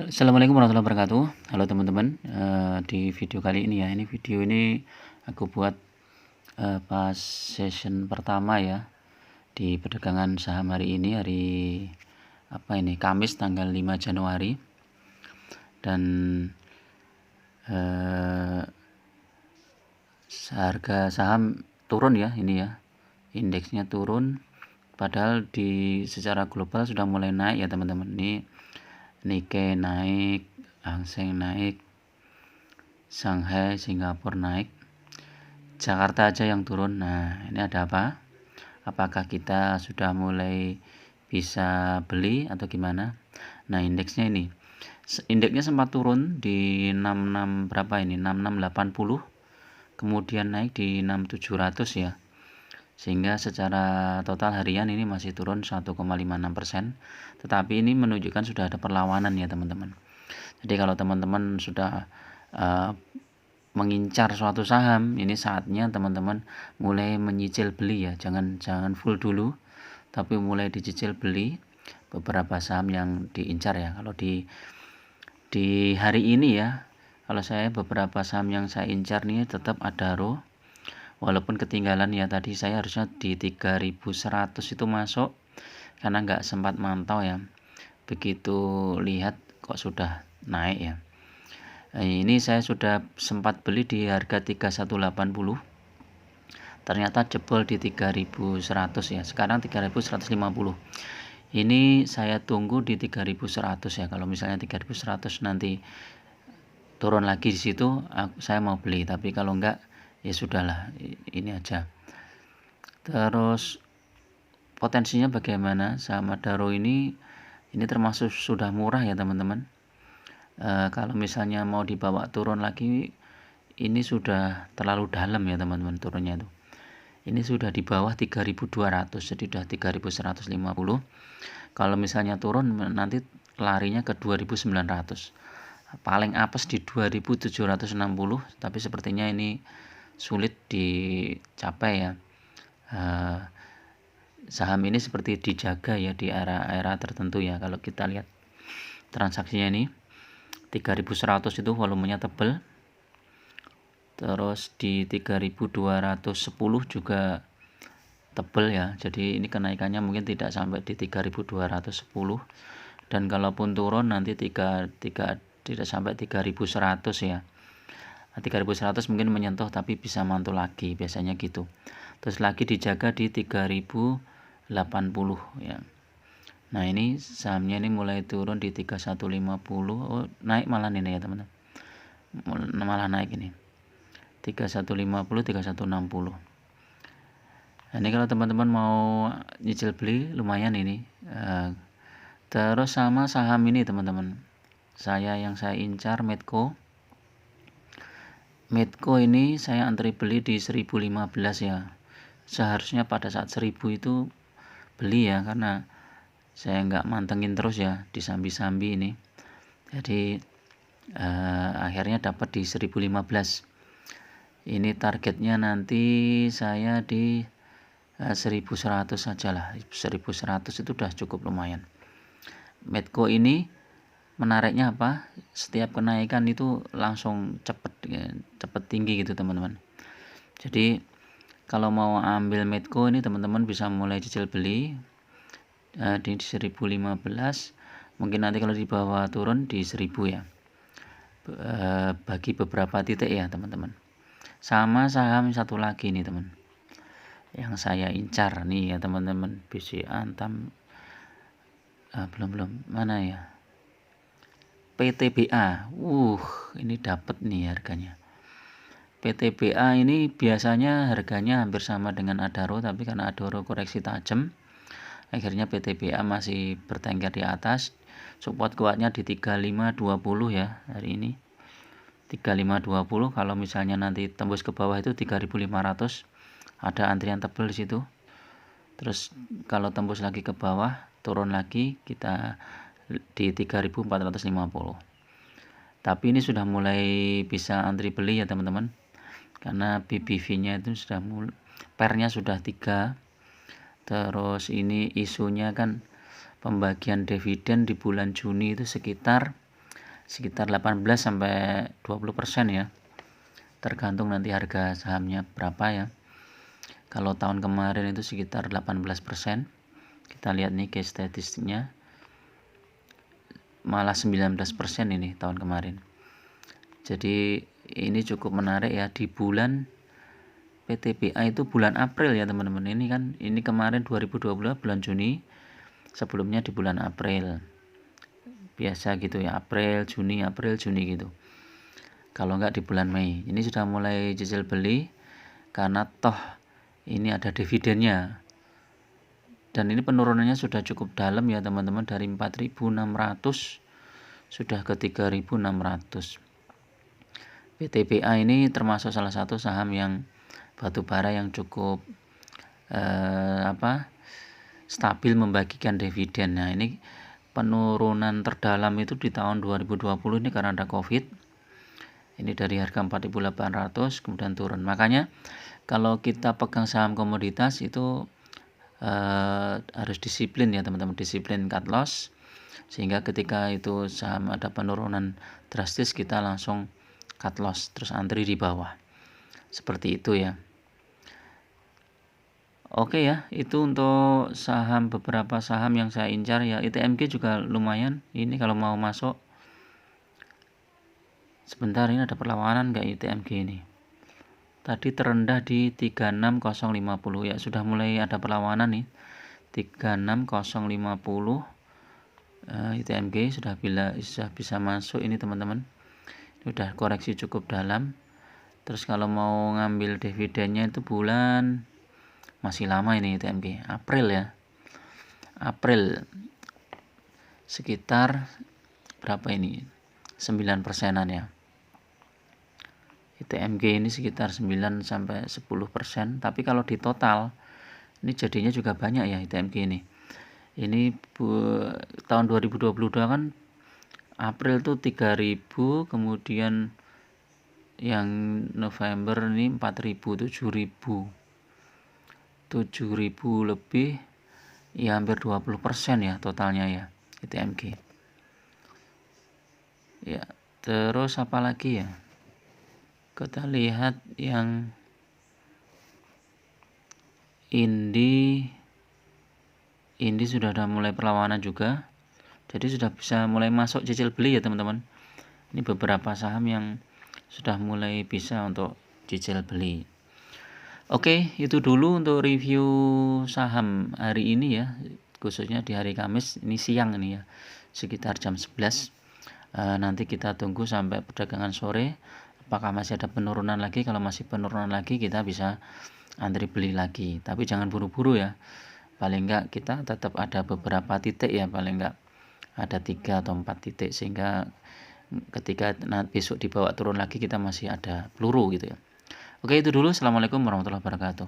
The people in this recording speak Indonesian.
Assalamualaikum warahmatullahi wabarakatuh. Halo teman-teman, di video kali ini ya, video ini aku buat pas session pertama ya di perdagangan saham hari ini, hari Kamis tanggal 5 Januari. Dan harga saham turun ya, ini ya, indeksnya turun, padahal secara global sudah mulai naik ya teman-teman. Ini Nikkei naik, Hang Seng naik, Shanghai, Singapura naik, Jakarta aja yang turun. Nah, ini ada apa? Apakah kita sudah mulai bisa beli atau gimana? Nah, indeksnya sempat turun di 66 berapa ini? 6680. Kemudian naik di 6700 ya. Sehingga secara total harian ini masih turun 1,56%. Tetapi ini menunjukkan sudah ada perlawanan ya teman-teman. Jadi kalau teman-teman sudah mengincar suatu saham, ini saatnya teman-teman mulai menyicil beli ya. Jangan full dulu, tapi mulai dicicil beli beberapa saham yang diincar ya. Kalau di hari ini ya, kalau saya beberapa saham yang saya incar nih tetap Adaro. Walaupun ketinggalan ya, tadi saya harusnya di 3100 itu masuk karena nggak sempat mantau ya. Begitu lihat kok sudah naik ya. Ini saya sudah sempat beli di harga 3180. Ternyata jebol di 3100 ya. Sekarang 3150. Ini saya tunggu di 3100 ya. Kalau misalnya 3100 nanti turun lagi di situ, saya mau beli. Tapi kalau enggak ya sudahlah, ini aja. Terus potensinya bagaimana? Saham Adaro ini termasuk sudah murah ya teman-teman. Kalau misalnya mau dibawa turun lagi, ini sudah terlalu dalam ya teman-teman turunnya itu. Ini sudah di bawah 3200, jadi sudah 3150. Kalau misalnya turun nanti larinya ke 2900. Paling apes di 2760, tapi sepertinya ini sulit dicapai ya. Saham ini seperti dijaga ya di era tertentu ya. Kalau kita lihat transaksinya ini 3100 itu volumenya tebal. Terus di 3210 juga tebal ya. Jadi ini kenaikannya mungkin tidak sampai di 3210. Dan kalaupun turun nanti tidak sampai 3100 ya. 3100 mungkin menyentuh tapi bisa mantul lagi, biasanya gitu. Terus lagi dijaga di 3080 ya. Nah, ini sahamnya ini mulai turun di 3150. Oh, naik malah ini ya teman-teman. Malah naik ini. 3150, 3160. Nah, ini kalau teman-teman mau nyicil beli lumayan ini. Terus sama saham ini teman-teman. Yang saya incar Medco ini saya antri beli di 1015 ya. Seharusnya pada saat 1000 itu beli ya, karena saya nggak mantengin terus ya di sambi-sambi ini. Jadi akhirnya dapat di 1015. Ini targetnya nanti saya di 1100 saja lah. 1100 itu udah cukup lumayan. Medco ini menariknya apa? Setiap kenaikan itu langsung cepet tinggi gitu teman-teman. Jadi kalau mau ambil Medco ini teman-teman bisa mulai cicil beli di 1015. Mungkin nanti kalau di bawah turun di 1000 ya. Bagi beberapa titik ya teman-teman. Sama saham satu lagi nih teman, yang saya incar nih ya teman-teman, BC Antam. Belum mana ya, PTBA. Ini dapat nih harganya. PTBA ini biasanya harganya hampir sama dengan Adaro, tapi karena Adaro koreksi tajam, akhirnya PTBA masih bertengger di atas. Support kuatnya di 3520 ya hari ini. 3520. Kalau misalnya nanti tembus ke bawah itu 3500. Ada antrian tebal di situ. Terus kalau tembus lagi ke bawah, turun lagi kita di 3450. Tapi ini sudah mulai bisa antri beli ya teman-teman, karena BBV-nya itu sudah pernya sudah 3. Terus ini isunya kan pembagian dividen di bulan Juni itu sekitar sekitar 18 sampai 20% ya, tergantung nanti harga sahamnya berapa ya. Kalau tahun kemarin itu sekitar 18%. Kita lihat nih case statistiknya, malah 19% ini tahun kemarin. Jadi ini cukup menarik ya. Di bulan PTBA itu bulan April ya teman-teman. Ini kemarin 2022 bulan Juni, sebelumnya di bulan April. Biasa gitu ya, April, Juni gitu. Kalau enggak di bulan Mei. Ini sudah mulai cicil beli karena toh ini ada dividennya. Dan ini penurunannya sudah cukup dalam ya teman-teman, dari 4.600 sudah ke 3.600. PTBA ini termasuk salah satu saham yang batubara yang cukup stabil membagikan dividen. Nah, ini penurunan terdalam itu di tahun 2020 ini karena ada Covid. Ini dari harga 4.800 kemudian turun. Makanya kalau kita pegang saham komoditas itu harus disiplin ya teman-teman, disiplin cut loss, sehingga ketika itu saham ada penurunan drastis kita langsung cut loss terus antri di bawah, seperti itu ya. Oke ya, itu untuk saham, beberapa saham yang saya incar ya. ITMG juga lumayan, ini kalau mau masuk. Sebentar, ini ada perlawanan nggak ITMG ini? Tadi terendah di 36050 ya, sudah mulai ada perlawanan nih. 36050 ITMG sudah bisa masuk ini teman-teman. Sudah koreksi cukup dalam. Terus kalau mau ngambil dividennya itu bulan masih lama ini ITMG, April ya. April sekitar berapa ini? 9%-an ya. ITMG ini sekitar 9 sampai 10%, tapi kalau di total ini jadinya juga banyak ya ITMG ini. Ini tahun 2022 kan April tuh 3.000, kemudian yang November ini 4.000, 7.000 lebih ya, hampir 20% ya totalnya ya ITMG. Ya, terus apa lagi ya? Kita lihat yang Indi sudah ada mulai perlawanan juga. Jadi sudah bisa mulai masuk cicil beli ya teman-teman. Ini beberapa saham yang sudah mulai bisa untuk cicil beli. Oke, itu dulu untuk review saham hari ini ya, khususnya di hari Kamis, ini siang ini ya, sekitar jam 11. Nanti kita tunggu sampai perdagangan sore, apakah masih ada penurunan lagi. Kalau masih penurunan lagi kita bisa antri beli lagi, tapi jangan buru-buru ya. Paling enggak kita tetap ada beberapa titik ya, paling enggak ada 3 atau 4 titik, sehingga ketika besok dibawa turun lagi kita masih ada peluru gitu ya. Oke, itu dulu. Assalamualaikum warahmatullahi wabarakatuh.